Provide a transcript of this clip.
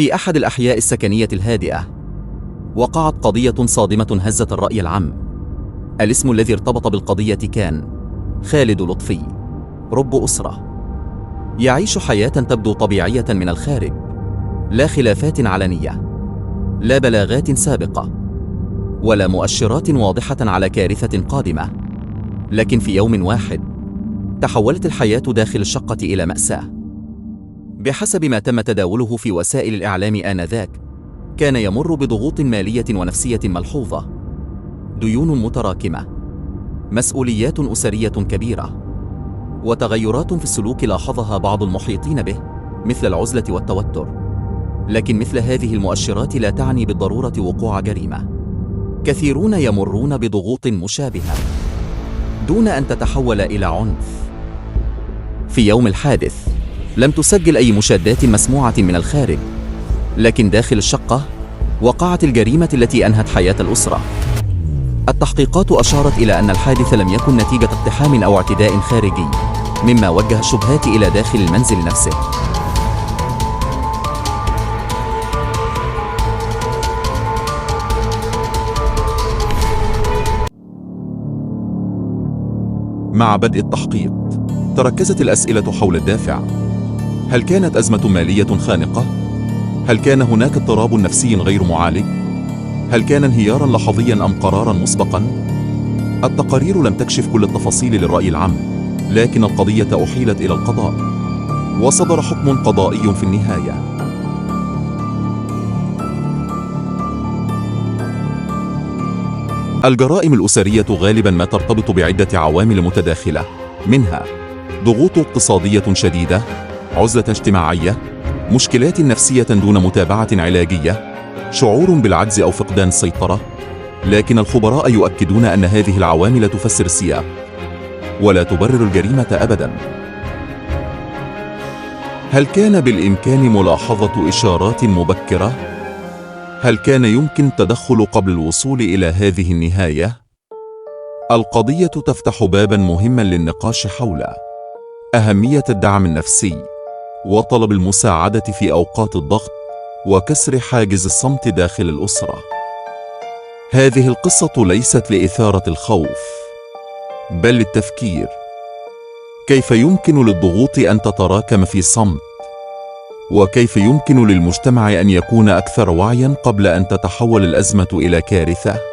في أحد الأحياء السكنية الهادئة وقعت قضية صادمة هزت الرأي العام. الاسم الذي ارتبط بالقضية كان خالد لطفي، رب أسرة يعيش حياة تبدو طبيعية من الخارج، لا خلافات علنية، لا بلاغات سابقة، ولا مؤشرات واضحة على كارثة قادمة. لكن في يوم واحد تحولت الحياة داخل الشقة إلى مأساة. بحسب ما تم تداوله في وسائل الإعلام آنذاك، كان يمر بضغوط مالية ونفسية ملحوظة، ديون متراكمة، مسؤوليات أسرية كبيرة، وتغيرات في السلوك لاحظها بعض المحيطين به مثل العزلة والتوتر. لكن مثل هذه المؤشرات لا تعني بالضرورة وقوع جريمة. كثيرون يمرون بضغوط مشابهة دون أن تتحول إلى عنف. في يوم الحادث لم تسجل أي مشادات مسموعة من الخارج، لكن داخل الشقة وقعت الجريمة التي أنهت حياة الأسرة. التحقيقات أشارت إلى أن الحادث لم يكن نتيجة اقتحام أو اعتداء خارجي، مما وجه الشبهات إلى داخل المنزل نفسه. مع بدء التحقيق تركزت الأسئلة حول الدافع. هل كانت أزمة مالية خانقة؟ هل كان هناك اضطراب نفسي غير معالج؟ هل كان انهياراً لحظياً أم قراراً مسبقاً؟ التقارير لم تكشف كل التفاصيل للرأي العام، لكن القضية أحيلت إلى القضاء، وصدر حكم قضائي في النهاية. الجرائم الأسرية غالباً ما ترتبط بعدة عوامل متداخلة، منها ضغوط اقتصادية شديدة، عزلة اجتماعية، مشكلات نفسية دون متابعة علاجية، شعور بالعجز أو فقدان السيطرة. لكن الخبراء يؤكدون أن هذه العوامل تفسر السياق ولا تبرر الجريمة أبداً. هل كان بالإمكان ملاحظة إشارات مبكرة؟ هل كان يمكن التدخل قبل الوصول إلى هذه النهاية؟ القضية تفتح باباً مهماً للنقاش حول أهمية الدعم النفسي وطلب المساعدة في أوقات الضغط وكسر حاجز الصمت داخل الأسرة. هذه القصة ليست لإثارة الخوف، بل للتفكير. كيف يمكن للضغوط أن تتراكم في صمت؟ وكيف يمكن للمجتمع أن يكون أكثر وعياً قبل أن تتحول الأزمة إلى كارثة؟